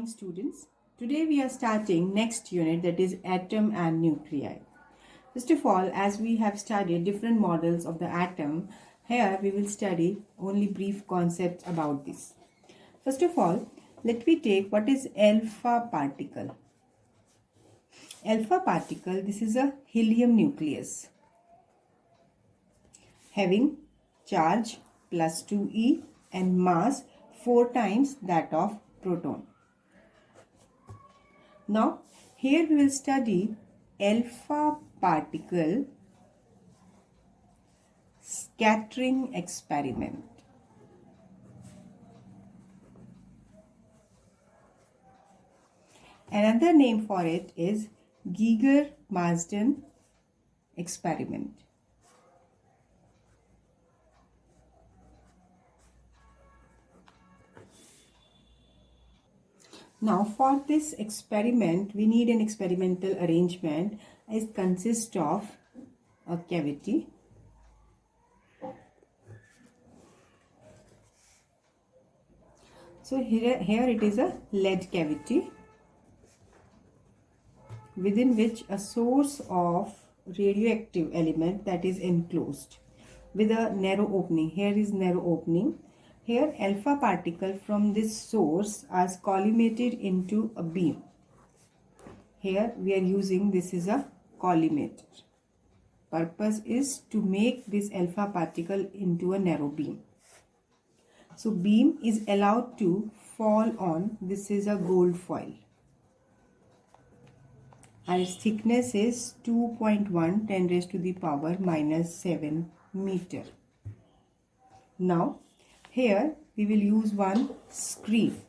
morning, students. Today we are starting next unit, that is atom and nuclei. First of all, as we have studied different models of the atom, here we will study only brief concepts about this. First of all, let me take what is alpha particle. Alpha particle, this is a helium nucleus having charge plus 2e and mass 4 times that of proton. Now, here we will study alpha particle scattering experiment. Another name for it is Geiger-Marsden experiment. Now, for this experiment, we need an experimental arrangement. It consists of a cavity, so here it is a lead cavity within which a source of radioactive element that is enclosed with a narrow opening. Here is narrow opening. Here alpha particle from this source are collimated into a beam. Here we are using, this is a collimator. Purpose is to make this alpha particle into a narrow beam. So beam is allowed to fall on, this is a gold foil, and its thickness is 2.1 10 raised to the power minus 7 meter. Now here we will use one screen.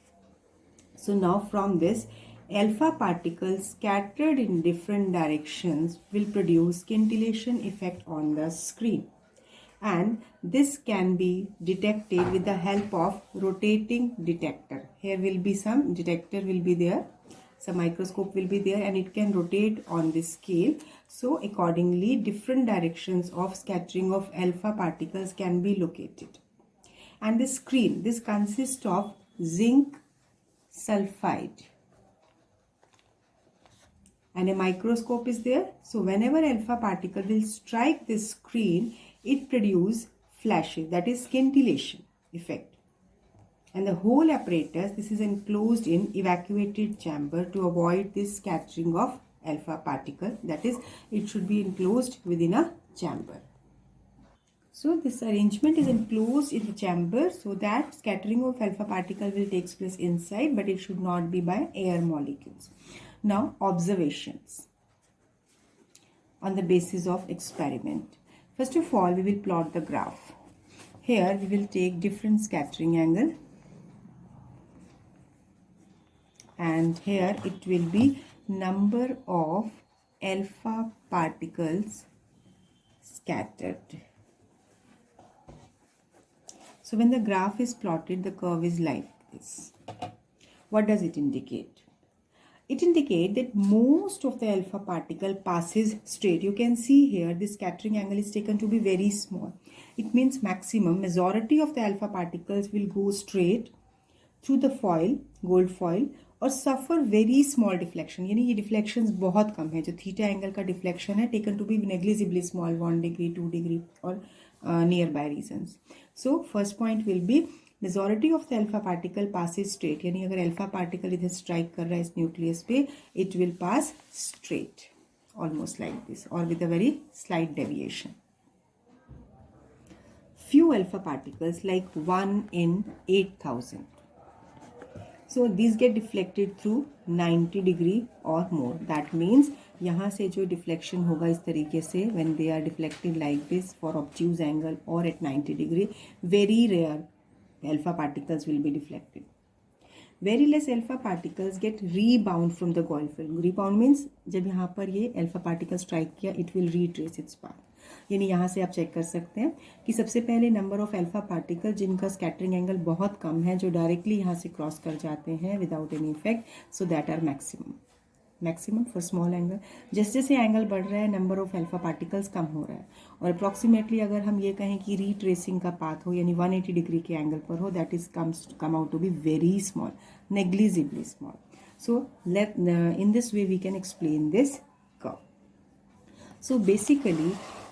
So now from this, alpha particles scattered in different directions will produce scintillation effect on the screen, and this can be detected with the help of rotating detector. Here will be some detector will be there, some microscope will be there, and it can rotate on this scale. So accordingly different directions of scattering of alpha particles can be located. And the screen, this consists of zinc sulfide and a microscope is there. So whenever alpha particle will strike this screen, it produces flashes, that is scintillation effect. And the whole apparatus, this is enclosed in evacuated chamber to avoid this scattering of alpha particle, that is it should be enclosed within a chamber. So this arrangement is enclosed in the chamber so that scattering of alpha particle will take place inside, but it should not be by air molecules. Now observations on the basis of experiment. First of all, we will plot the graph. Here we will take different scattering angle, and here it will be number of alpha particles scattered. So when the graph is plotted, the curve is like this. What does it indicate? It indicates that most of the alpha particle passes straight. You can see here the scattering angle is taken to be very small. It means majority of the alpha particles will go straight through the foil, gold foil, और suffer very small deflection. यानी ये deflections बहुत कम है. जो theta angle का deflection है taken to be negligibly small, 1 degree, 2 degree or nearby regions. So first point will be majority of the alpha particle passes straight. यानी अगर alpha particle इधर strike कर रहा है इस nucleus पे, it will pass straight, almost like this, or with a very slight deviation. Few alpha particles, like 1 in 8,000. So these get deflected through 90 degree or more. That means यहाँ से जो deflection होगा इस तरीके से, when they are deflected like this for obtuse angle or at 90 degree, very rare alpha particles will be deflected. Very less alpha particles get rebound from the gold foil. Rebound means जब यहाँ पर ये alpha particle strike किया, it will retrace its path. यानी यहाँ से आप check कर सकते हैं कि सबसे पहले नंबर ऑफ अल्फा पार्टिकल जिनका स्कैटरिंग एंगल बहुत कम है, जो डायरेक्टली यहाँ से क्रॉस कर जाते हैं without any effect, so that are maximum. Maximum for small angle. जैसे जैसे एंगल बढ़ रहा है नंबर ऑफ अल्फा पार्टिकल्स कम हो रहा है. और अप्रॉक्सीमेटली अगर हम ये कहें कि रीट्रेसिंग का पाथ हो यानी 180 डिग्री के एंगल पर हो, that is come out to be very small, negligibly small. So let in this way we can explain this curve. So basically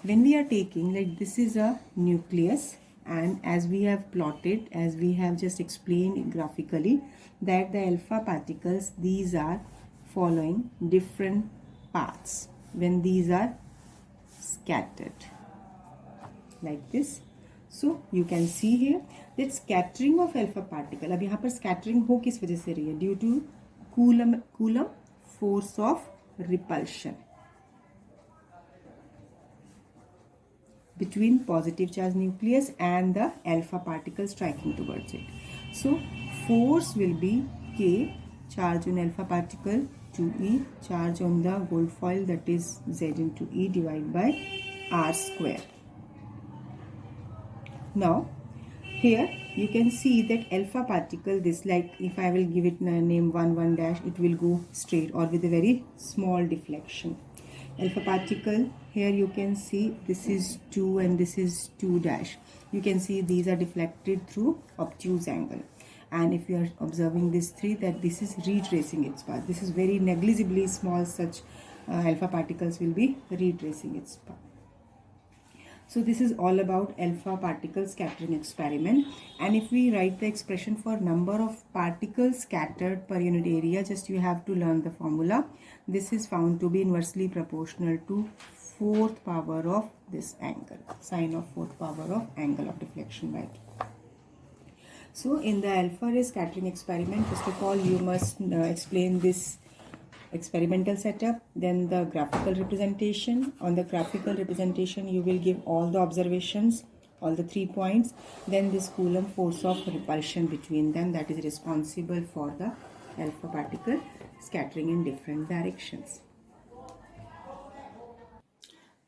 when we are taking, like, this is a nucleus, and as we have plotted, as we have just explained graphically, that the alpha particles, these are following different paths when these are scattered like this. So you can see here that scattering of alpha particle, अब यहाँ पर scattering हो किस वजह से रही है? Due to Coulomb force of repulsion between positive charge nucleus and the alpha particle striking towards it. So force will be K, charge on alpha particle 2e, charge on the gold foil, that is Z into E divided by R square. Now here you can see that alpha particle, this, like, if I will give it name 1 dash, it will go straight or with a very small deflection. Alpha particle, here you can see this is 2 and this is 2 dash. You can see these are deflected through obtuse angle. And if you are observing this 3, that this is retracing its path. This is very negligibly small, such alpha particles will be retracing its path. So this is all about alpha particle scattering experiment. And if we write the expression for number of particles scattered per unit area, just you have to learn the formula. This is found to be inversely proportional to 4th power of this angle, sine of 4th power of angle of deflection by 2. So in the alpha ray scattering experiment, first of all you must explain this experimental setup, then the graphical representation. On the graphical representation you will give all the observations, all the 3 points, then this Coulomb force of repulsion between them, that is responsible for the alpha particle scattering in different directions.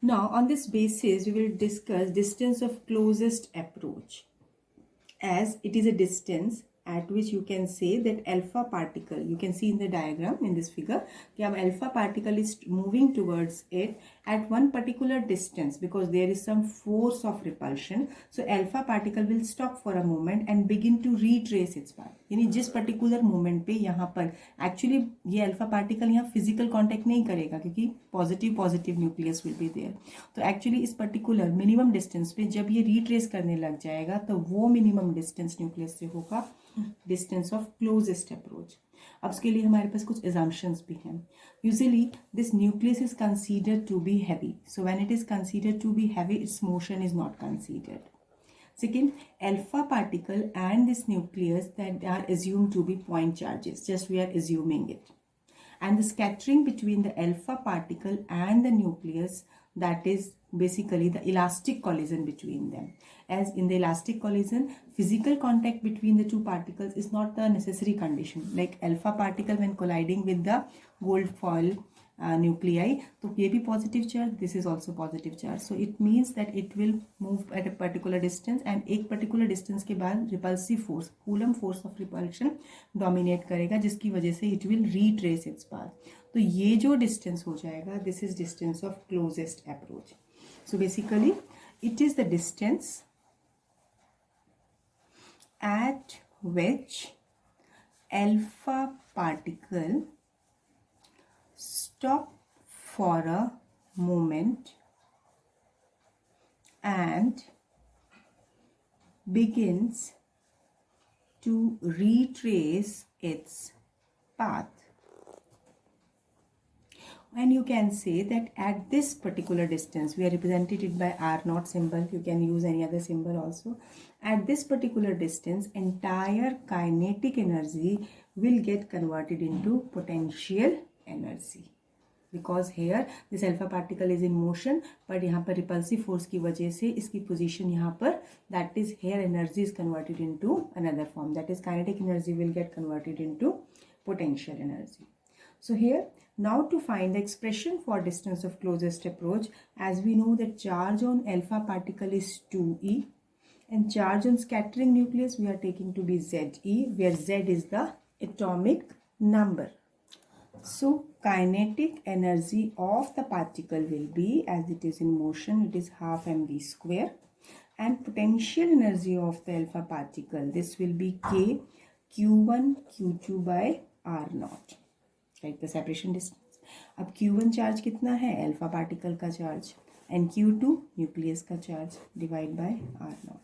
Now on this basis we will discuss distance of closest approach, as it is a distance at which you can say that alpha particle, you can see in the diagram in this figure, the alpha particle is moving towards it at one particular distance because there is some force of repulsion. So alpha particle will stop for a moment and begin to retrace its path. यानी जिस particular moment पे यहाँ पर actually ये alpha particle यहाँ physical contact नहीं करेगा क्योंकि positive nucleus will be there. तो actually इस particular minimum distance पे जब ये retrace करने लग जाएगा तो वो minimum distance nucleus से होगा distance of closest approach. अब इसके लिए हमारे पास कुछ assumptions भी हैं. Usually this nucleus is considered to be heavy. So when it is considered to be heavy, its motion is not considered. Second, alpha particle and this nucleus that are assumed to be point charges. Just we are assuming it. And the scattering between the alpha particle and the nucleus, that is basically the elastic collision between them. As in the elastic collision, physical contact between the two particles is not the necessary condition. Like alpha particle when colliding with the gold foil nuclei, तो ये भी positive charge, this is also positive charge. So it means that it will move at a particular distance and एक particular distance के बाद repulsive force, Coulomb force of repulsion dominate करेगा जिसकी वजह से it will retrace its path. तो ये जो distance हो जाएगा, this is distance of closest approach. So basically it is the distance at which alpha particle stop for a moment and begins to retrace its path. And you can say that at this particular distance, we are represented it by R0 symbol, you can use any other symbol also. At this particular distance, entire kinetic energy will get converted into potential energy. Because here this alpha particle is in motion, but यहाँ पर repulsive force की वजह से इसकी position यहाँ पर, that is here energy is converted into another form, that is kinetic energy will get converted into potential energy. So here now to find the expression for distance of closest approach, as we know that charge on alpha particle is 2e and charge on scattering nucleus we are taking to be Ze, where Z is the atomic number. So kinetic energy of the particle will be, as it is in motion, it is half mv square, and potential energy of the alpha particle, this will be k q1 q2 by r naught, right? The separation distance. अब q1 charge कितना है? Alpha particle का charge, and q2 nucleus का charge, divide by r naught.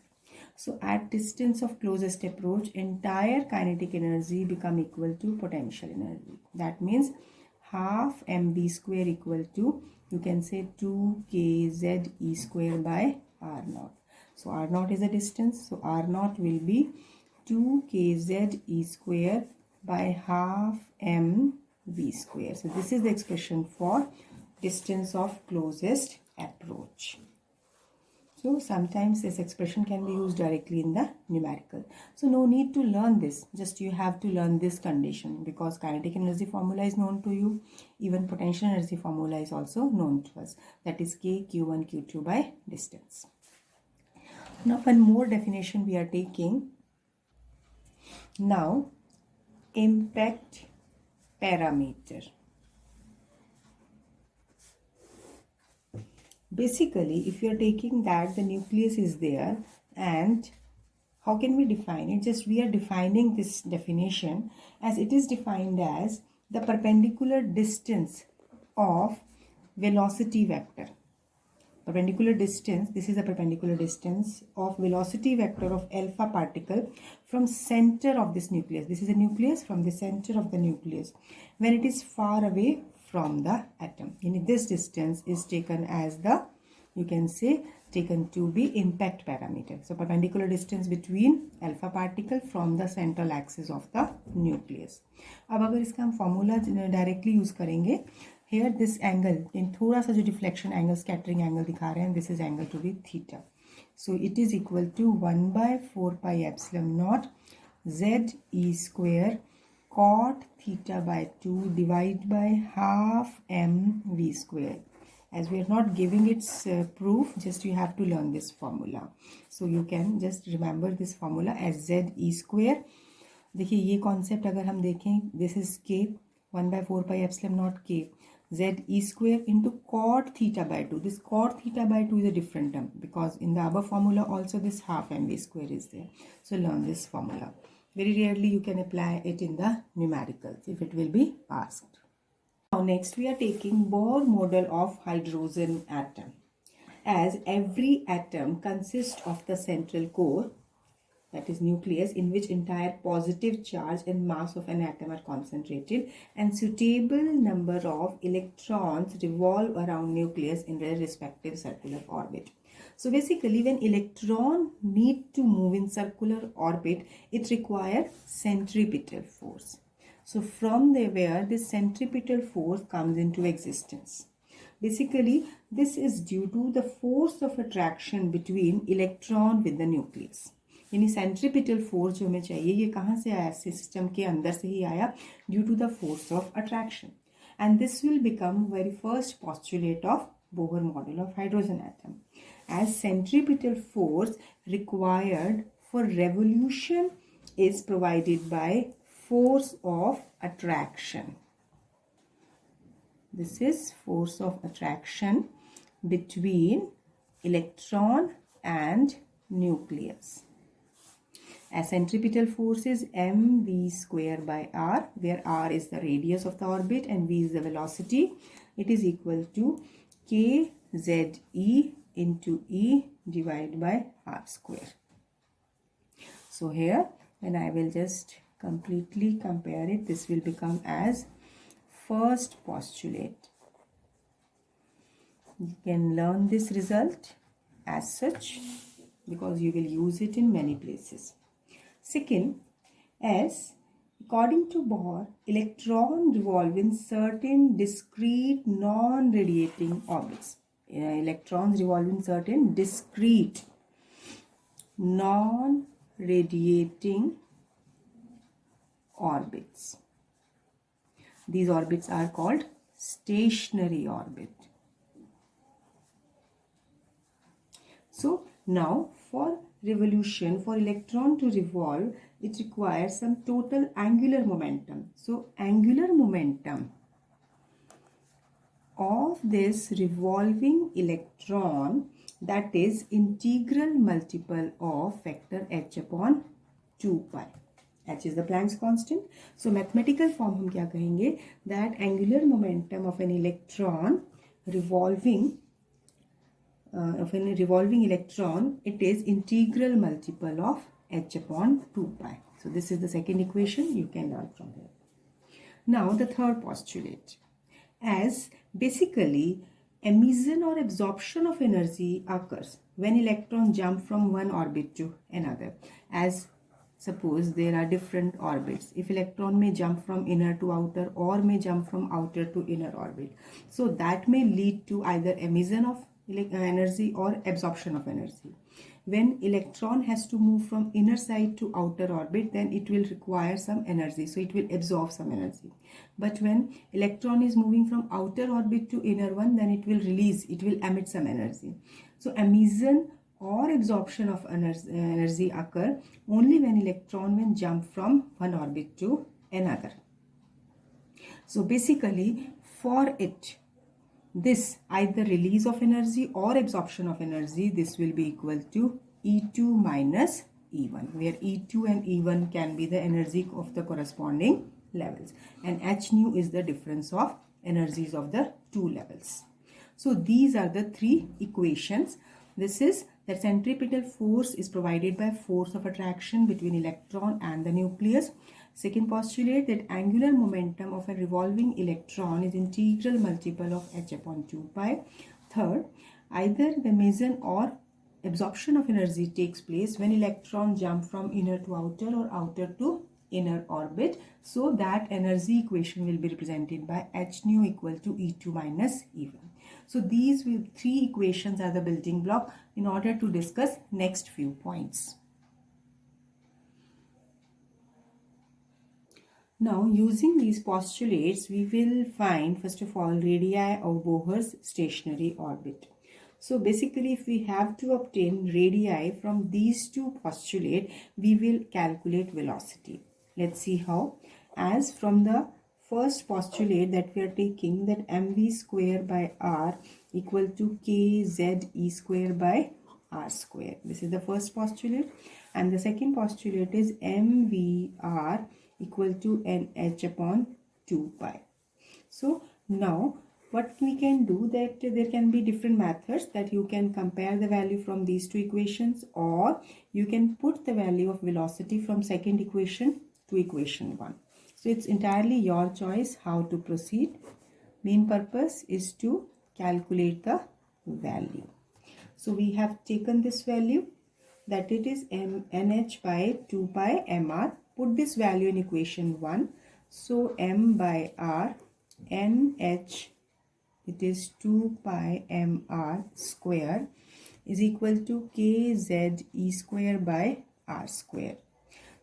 So at distance of closest approach, entire kinetic energy become equal to potential energy. That means half mv square equal to, you can say, 2kz e square by r naught. So r naught is a distance. So r naught will be 2kz e square by half mv square. So this is the expression for distance of closest approach. So sometimes this expression can be used directly in the numerical. So no need to learn this. Just you have to learn this condition, because kinetic energy formula is known to you. Even potential energy formula is also known to us. That is K Q1 Q2 by distance. Now one more definition we are taking. Now impact parameter. Basically, if you are taking that the nucleus is there, and how can we define it? Just we are defining this definition as it is defined as the perpendicular distance of velocity vector. Perpendicular distance, this is a perpendicular distance of velocity vector of alpha particle from center of this nucleus. This is a nucleus, from the center of the nucleus when it is far away from the atom. And this distance is taken as the, you can say, taken to be impact parameter. So perpendicular distance between alpha particle from the central axis of the nucleus. अब अगर इसका हम formula directly use करेंगे, here this angle, in थोड़ा सा जो deflection angle, scattering angle दिखा रहे हैं, this is angle to be theta. So it is equal to 1 by 4 pi epsilon naught z e square cot theta by 2 divided by half m v square. As we are not giving its proof, just you have to learn this formula. So you can just remember this formula as z e square. देखिए ये concept अगर हम देखें, this is k 1 by 4 pi epsilon naught k z e square into cot theta by 2. This cot theta by 2 is a different term, because in the above formula also this half mv square is there. So learn this formula. Very rarely you can apply it in the numericals if it will be asked. Now next we are taking Bohr model of hydrogen atom. As every atom consists of the central core, that is nucleus, in which entire positive charge and mass of an atom are concentrated, and suitable number of electrons revolve around nucleus in their respective circular orbit. So basically when electron need to move in circular orbit, it requires centripetal force. So from there where this centripetal force comes into existence. Basically this is due to the force of attraction between electron with the nucleus. यानी centripetal force जो हमें चाहिए ये कहाँ से आया? System के अंदर से ही आया, due to the force of attraction. And this will become very first postulate of Bohr model of hydrogen atom. As centripetal force required for revolution is provided by force of attraction. This is force of attraction between electron and nucleus. As centripetal force is mv square by r, where r is the radius of the orbit and v is the velocity. It is equal to kze into e divided by r square. So here when I will just completely compare it, this will become as first postulate. You can learn this result as such because you will use it in many places. Second, as according to Bohr, electron revolve in certain discrete non-radiating orbits. Electrons revolve in certain discrete non-radiating orbits. These orbits are called stationary orbit. So now for revolution, for electron to revolve, it requires some total angular momentum. So angular momentum of this revolving electron, that is integral multiple of factor h upon 2 pi. H is the Planck's constant. So mathematical form हम क्या कहेंगे, that angular momentum of an electron revolving it is integral multiple of h upon 2 pi. So this is the second equation you can learn from here. Now the third postulate, as basically emission or absorption of energy occurs when electrons jump from one orbit to another. As suppose there are different orbits, if electron may jump from inner to outer or may jump from outer to inner orbit, so that may lead to either emission of energy or absorption of energy. When electron has to move from inner side to outer orbit, then it will require some energy, so it will absorb some energy. But when electron is moving from outer orbit to inner one, then it will emit some energy. So emission or absorption of energy occur only when electron will jump from one orbit to another. So basically for it, this either release of energy or absorption of energy, this will be equal to E2 minus E1, where E2 and E1 can be the energy of the corresponding levels, and h nu is the difference of energies of the two levels. So these are the three equations. This is that centripetal force is provided by force of attraction between electron and the nucleus. Second postulate, that angular momentum of a revolving electron is integral multiple of h upon 2 pi. Third, either the emission or absorption of energy takes place when electron jump from inner to outer or outer to inner orbit. So that energy equation will be represented by h nu equal to E2 minus E1. So these three equations are the building block in order to discuss next few points. Now, using these postulates, we will find first of all radii of Bohr's stationary orbit. So basically, if we have to obtain radii from these two postulates, we will calculate velocity. Let's see how. As from the first postulate that we are taking, that mv square by r equal to kz e square by r square. This is the first postulate. And the second postulate is mvr equal to nh upon 2 pi. So now what we can do, that there can be different methods that you can compare the value from these two equations, or you can put the value of velocity from second equation to equation 1. So it's entirely your choice how to proceed. Main purpose is to calculate the value. So we have taken this value, that it is nh by 2 pi mr. Put this value in equation 1. So m by r, nh, it is 2 pi mr square, is equal to kz e square by r square.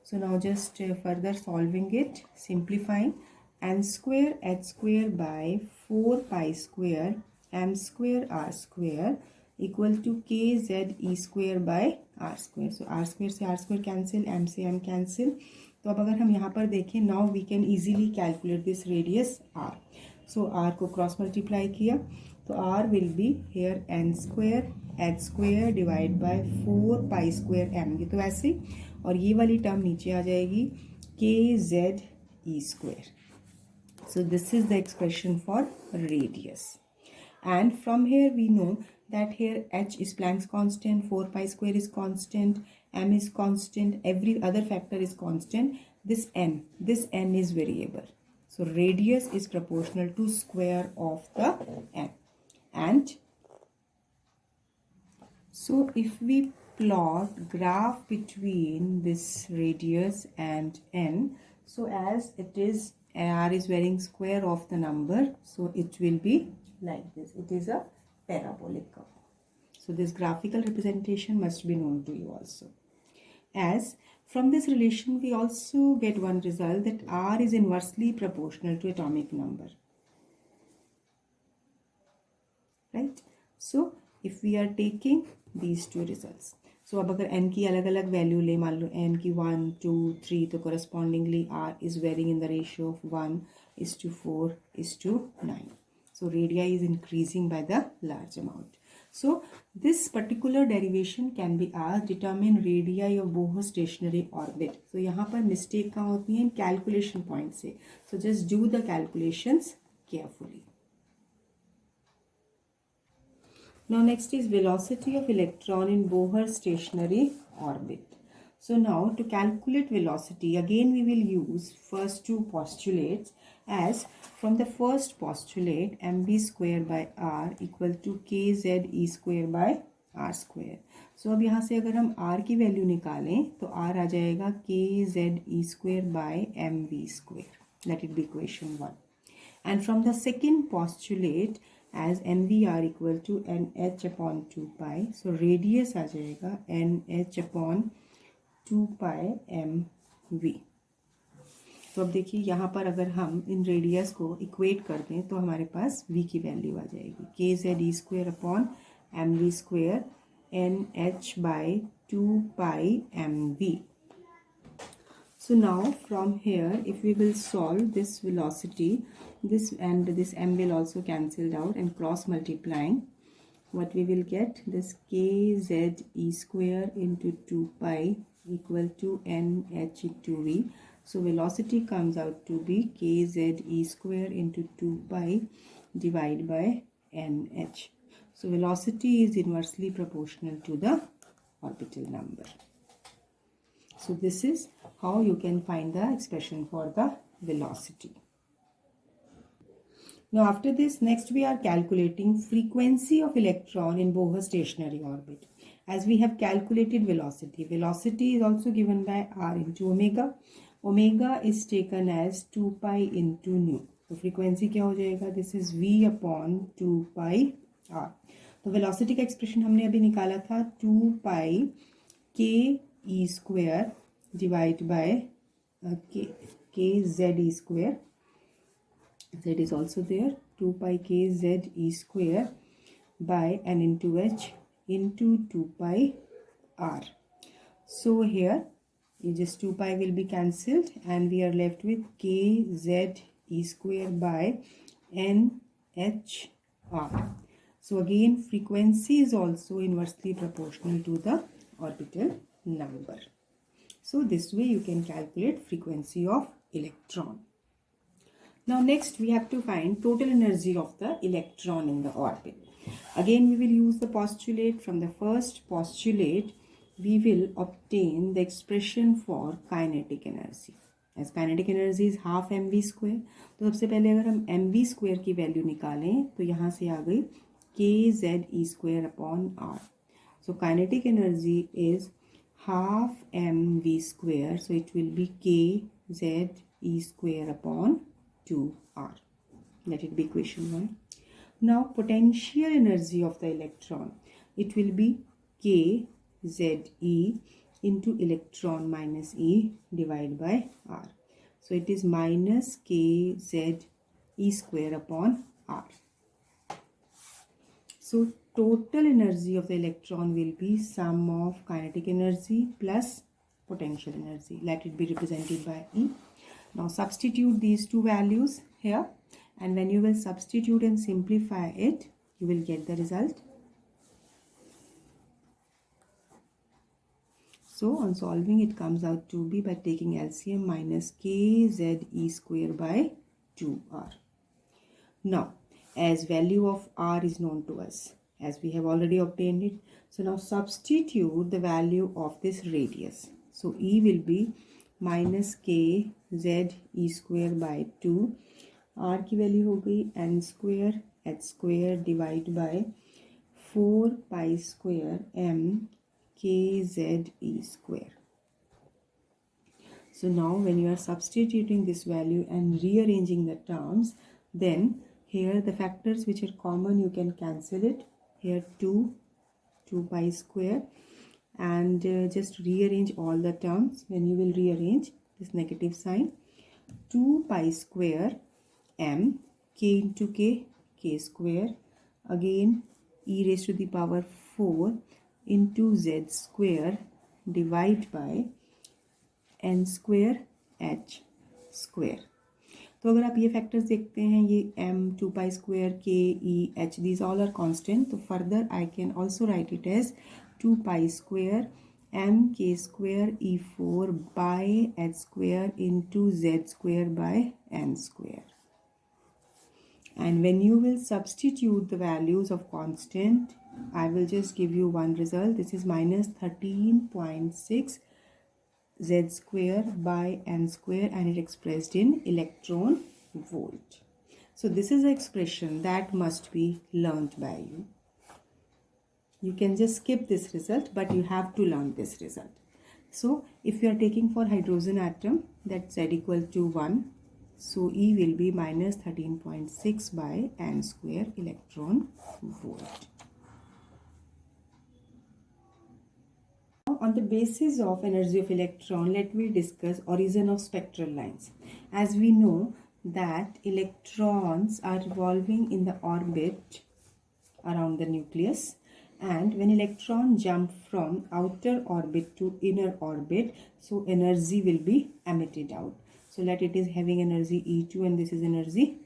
So now just further solving it, simplifying, n square h square by 4 pi square m square r square equal to kz e square by r square. So r square से r square cancel, m से m cancel. तो अब अगर हम यहाँ पर देखें, now we can easily calculate this radius r. So r को cross multiply किया, तो r will be here n square h square divide by 4 pi square m. ये तो ऐसे, और ये वाली टर्म नीचे आ जाएगी kz e square. So this is the expression for radius. And from here we know that here h is Planck's constant, 4 pi square is constant, m is constant, every other factor is constant. This n is variable. So radius is proportional to square of the n. And so if we plot graph between this radius and n, so as it is r is varying square of the number, so it will be like this. It is a parabolic curve. So this graphical representation must be known to you also. As from this relation we also get one result, that r is inversely proportional to atomic number, right? So if we are taking these two results, so अब अगर n की अलग अलग value ले, मान लो n की 1, 2, 3, तो correspondingly r is varying in the ratio of 1:4:9. So radii is increasing by the large amount. So this particular derivation can be asked, determine radii of Bohr stationary orbit. So यहाँ पर mistake कहाँ होती है? Calculation point से. So just do the calculations carefully. Now next is velocity of electron in Bohr stationary orbit. So now to calculate velocity, again we will use first two postulates, as from the first postulate mv square by r equal to kz e square by r square. So अब यहाँ से अगर हम r की value निकालें तो r आ जाएगा kz e square by mv square. Let it be equation 1. And from the second postulate, as nvr equal to nh upon 2 pi, so radius आ जाएगा nh upon 2 pi mv. तो अब देखिए यहाँ पर अगर हम इन रेडियस को इक्वेट कर दें तो हमारे पास v की वैल्यू आ जाएगी kz e square upon mv square nh by 2 pi mv. So now from here, if we will solve this velocity, this and this m will also cancelled out, and cross multiplying, what we will get, this kz e square into 2 pi equal to nh into v. So velocity comes out to be kz e square into 2 pi divided by nh. So velocity is inversely proportional to the orbital number. So this is how you can find the expression for the velocity. Now after this, next we are calculating frequency of electron in Bohr stationary orbit. As we have calculated velocity, velocity is also given by r into omega. Omega is taken as 2 pi into nu. So frequency क्या हो जाएगा? This is v upon 2 pi r. तो velocity का expression हमने अभी निकाला था 2 pi k e square divided by k z e square. Z is also there, 2 pi k z e square by n into h into 2 pi r. So here just 2 pi will be cancelled and we are left with k z e square by n h r. So again frequency is also inversely proportional to the orbital number. So this way you can calculate frequency of electron. Now next we have to find total energy of the electron in the orbit. Again we will use the postulate. From the first postulate we will obtain the expression for kinetic energy. As kinetic energy is half mv square, तो सबसे पहले अगर हम mv square की value निकालें तो यहाँ से आ गई kz e square upon r. So kinetic energy is half mv square, so it will be kz e square upon 2r. Let it be equation 1. Now potential energy of the electron, it will be kze into electron minus e divided by r. So it is minus kz e square upon r. So total energy of the electron will be sum of kinetic energy plus potential energy. Let it be represented by E. Now substitute these two values here, and when you will substitute and simplify it, you will get the result. So on solving, it comes out to be by taking LCM minus kz e square by 2r. Now as value of r is known to us, as we have already obtained it, so now substitute the value of this radius. So E will be minus k z e square by 2, r की value हो गई n square h square divided by 4 pi square m k z e square. So now when you are substituting this value and rearranging the terms, then here the factors which are common you can cancel it. Here 2 pi square, and just rearrange all the terms. When you will rearrange this negative sign, 2 pi square m k into k square, again e raised to the power 4 into z square divided by n square h square. तो अगर आप ये factors देखते हैं, ये m 2 pi square k e h, these all are constant. तो further I can also write it as 2 pi square m k square e4 by h square into z square by n square. And when you will substitute the values of constant, I will just give you one result. This is minus 13.6 z square by n square, and it expressed in electron volt. So this is the expression that must be learnt by you. You can just skip this result, but you have to learn this result. So if you are taking for hydrogen atom, that's z equal to 1. So E will be minus 13.6 by n square electron volt. On the basis of energy of electron, let me discuss origin of spectral lines. As we know that electrons are revolving in the orbit around the nucleus, and when electron jump from outer orbit to inner orbit, so energy will be emitted out. So let it is having energy E2 and this is energy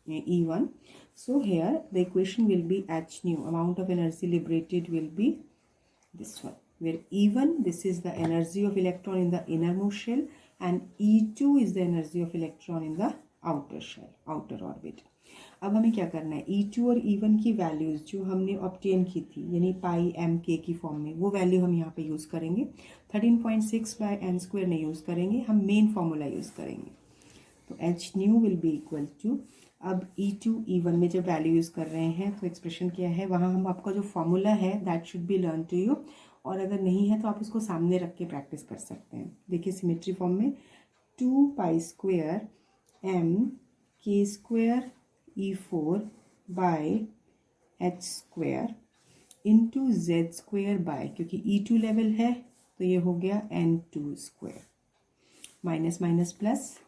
E1. So here the equation will be h nu, amount of energy liberated will be this one, where E1, this is the energy of electron in the innermost shell, and E2 is the energy of electron in the outer shell, outer orbit. अब हमें क्या करना है, E2 और E1 की values जो हमने obtain की थी यानी पाई एम के की फॉर्म में, वो वैल्यू हम यहाँ पे यूज़ करेंगे. 13.6 बाय एन स्क्वायर नहीं यूज़ करेंगे, हम मेन फार्मूला यूज़ करेंगे. तो h nu will be equal to, अब E2 E1 में जब वैल्यू यूज़ कर रहे हैं तो एक्सप्रेशन क्या है, वहाँ हम आपका जो फॉर्मूला है that should be learn to you, और अगर नहीं है तो आप उसको सामने रख के प्रैक्टिस कर सकते हैं. देखिए सिमेट्री फॉर्म में 2 pi square m k square E4 by h square into z square by, क्योंकि E2 लेवल है तो ये हो गया N2 square, minus minus plus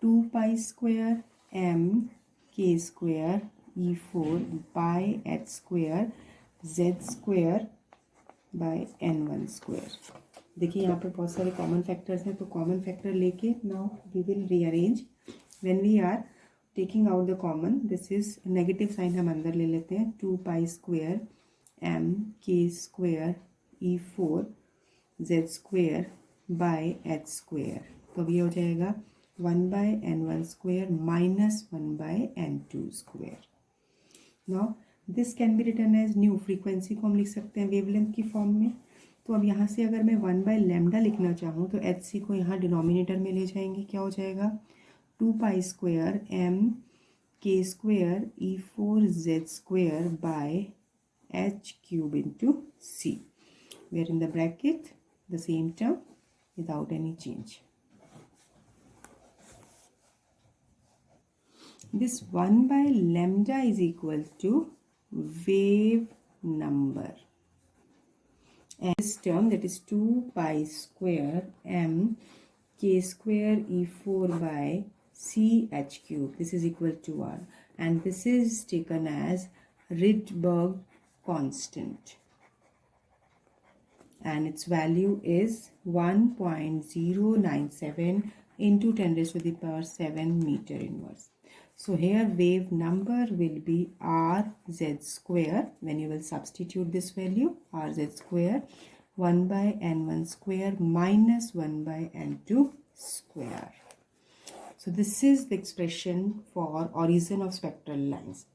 2 pi square m k square E4 by h square z square by N1 square. देखिए यहाँ पर बहुत सारे कॉमन फैक्टर्स हैं, तो कॉमन फैक्टर लेके now we will rearrange. When we are taking out the common, this is negative sign हम अंदर ले लेते हैं. 2 pi square m k square E4 z square by h square, तो अब ये हो जाएगा 1 by N1 square minus 1 by N2 square. Now this can be written as nu, frequency को हम लिख सकते हैं वेवलेंथ की फॉर्म में. तो अब यहाँ से अगर मैं 1 बाय लैम्डा लिखना चाहूँ तो एच सी को यहाँ डिनोमिनेटर में ले जाएंगे, क्या हो जाएगा 2 pi square m k square E4 z square by h cube into c, where in the bracket the same term without any change. This 1 by lambda is equal to wave number. And this term, that is 2 pi square m k square E4 by c h cube, this is equal to r, and this is taken as Rydberg constant, and its value is 1.097 into 10 raised to the power 7 meter inverse. So here wave number will be rz square. When you will substitute this value, rz square 1 by n1 square minus 1 by n2 square. So this is the expression for origin of spectral lines.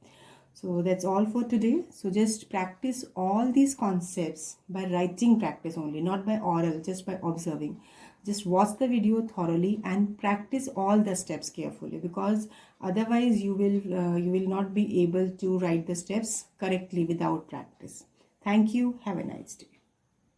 So that's all for today. So just practice all these concepts by writing practice only, not by oral, just by observing. Just watch the video thoroughly and practice all the steps carefully, because otherwise you will not be able to write the steps correctly without practice. Thank you. Have a nice day.